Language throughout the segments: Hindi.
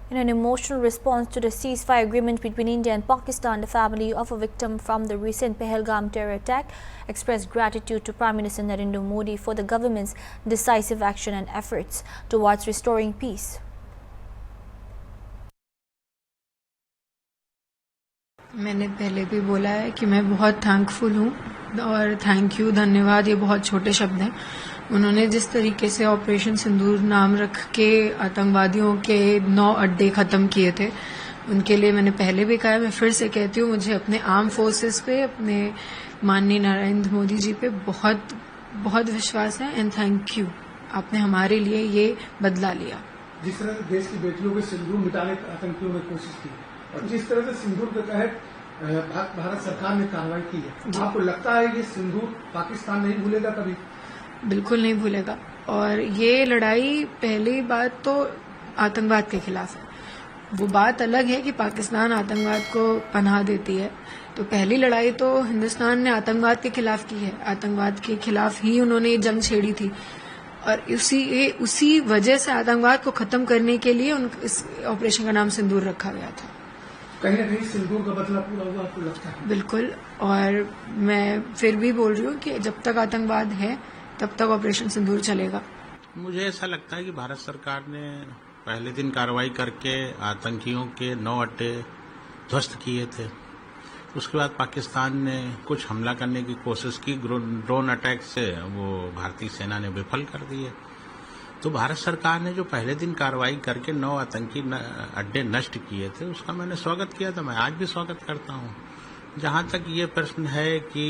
In an emotional response to the ceasefire agreement between India and Pakistan, the family of a victim from the recent Pahalgam terror attack expressed gratitude to Prime Minister Narendra Modi for the government's decisive action and efforts towards restoring peace. मैंने पहले भी बोला है कि मैं बहुत थैंकफुल हूँ और थैंक यू, धन्यवाद ये बहुत छोटे शब्द हैं। उन्होंने जिस तरीके से ऑपरेशन सिंदूर नाम रख के आतंकवादियों के 9 अड्डे खत्म किए थे, उनके लिए मैंने पहले भी कहा, मैं फिर से कहती हूँ, मुझे अपने आर्म फोर्सेस पे, अपने माननीय नरेंद्र मोदी जी पे बहुत बहुत विश्वास है एंड थैंक यू। आपने हमारे लिए ये बदला लिया। जिस तरह से देश की बेटियों के सिंदूर मिटाने की आतंकियों ने कोशिश की और जिस तरह से सिंदूर के तहत भारत सरकार ने कार्रवाई की है, आपको लगता है ये सिंदूर पाकिस्तान नहीं भूलेगा कभी? बिल्कुल नहीं भूलेगा। और ये लड़ाई पहली बात तो आतंकवाद के खिलाफ है। वो बात अलग है कि पाकिस्तान आतंकवाद को पनाह देती है, तो पहली लड़ाई तो हिंदुस्तान ने आतंकवाद के खिलाफ की है। आतंकवाद के खिलाफ ही उन्होंने ये जंग छेड़ी थी और उसी वजह से आतंकवाद को खत्म करने के लिए इस ऑपरेशन का नाम सिंदूर रखा गया था। कहीं ना कहीं सिंदूर का बदला पूरा हुआ, आपको लगता है? बिल्कुल। और मैं फिर भी बोल रही हूँ कि जब तक आतंकवाद है तब तक ऑपरेशन सिंदूर चलेगा। मुझे ऐसा लगता है कि भारत सरकार ने पहले दिन कार्रवाई करके आतंकियों के 9 अड्डे ध्वस्त किए थे। उसके बाद पाकिस्तान ने कुछ हमला करने की कोशिश की, ड्रोन अटैक से वो भारतीय सेना ने विफल कर दिए। तो भारत सरकार ने जो पहले दिन कार्रवाई करके 9 आतंकी अड्डे नष्ट किए थे, उसका मैंने स्वागत किया था। मैं आज भी स्वागत करता हूं। जहां तक ये प्रश्न है कि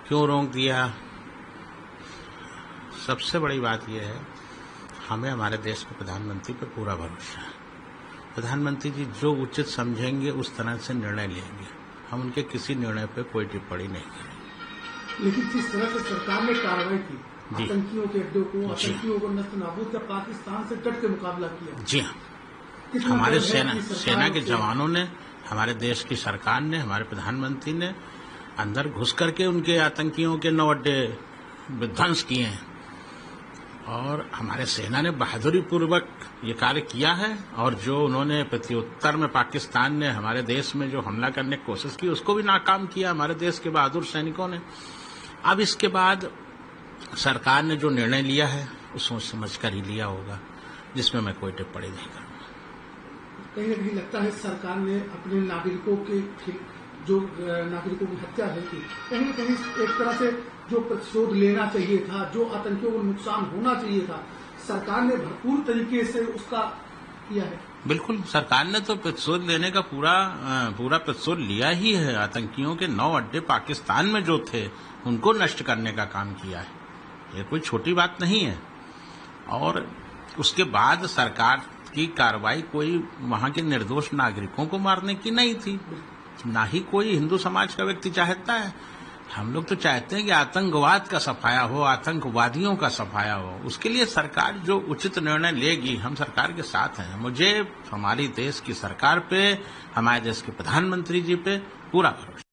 क्यों रोक दिया, सबसे बड़ी बात यह है, हमें हमारे देश के प्रधानमंत्री पर पूरा भरोसा है। प्रधानमंत्री जी जो उचित समझेंगे उस तरह से निर्णय लेंगे। हम उनके किसी निर्णय पर कोई टिप्पणी नहीं करेंगे। लेकिन जिस तरह से सरकार ने कार्रवाई की, आतंकियों के अड्डों को, आतंकियों को नष्ट नाबूद कर पाकिस्तान से डट के मुकाबला किया। जी हाँ, हमारे सेना के जवानों ने, हमारे देश की सरकार ने, हमारे प्रधानमंत्री ने अंदर घुस करके उनके आतंकियों के 9 अड्डे विध्वंस किए हैं और हमारे सेना ने बहादुरी पूर्वक ये कार्य किया है। और जो उन्होंने प्रत्युत्तर में पाकिस्तान ने हमारे देश में जो हमला करने की कोशिश की, उसको भी नाकाम किया हमारे देश के बहादुर सैनिकों ने। अब इसके बाद सरकार ने जो निर्णय लिया है वो सोच समझ कर ही लिया होगा, जिसमें मैं कोई टिप्पणी नहीं करूंगा। कहीं ना कहीं लगता है सरकार ने अपने नागरिकों की हत्या है की, कहीं ना कहीं एक तरह से जो प्रतिशोध लेना चाहिए था, जो आतंकियों को नुकसान होना चाहिए था, सरकार ने भरपूर तरीके से उसका किया है। बिल्कुल, सरकार ने तो प्रतिशोध लेने का पूरा प्रतिशोध लिया ही है। आतंकियों के 9 अड्डे पाकिस्तान में जो थे उनको नष्ट करने का काम किया है। ये कोई छोटी बात नहीं है। और उसके बाद सरकार की कार्रवाई कोई वहां के निर्दोष नागरिकों को मारने की नहीं थी, ना ही कोई हिंदू समाज का व्यक्ति चाहता है। हम लोग तो चाहते हैं कि आतंकवाद का सफाया हो, आतंकवादियों का सफाया हो। उसके लिए सरकार जो उचित निर्णय लेगी, हम सरकार के साथ हैं। मुझे हमारी देश की सरकार पे, हमारे देश के प्रधानमंत्री जी पे पूरा भरोसा।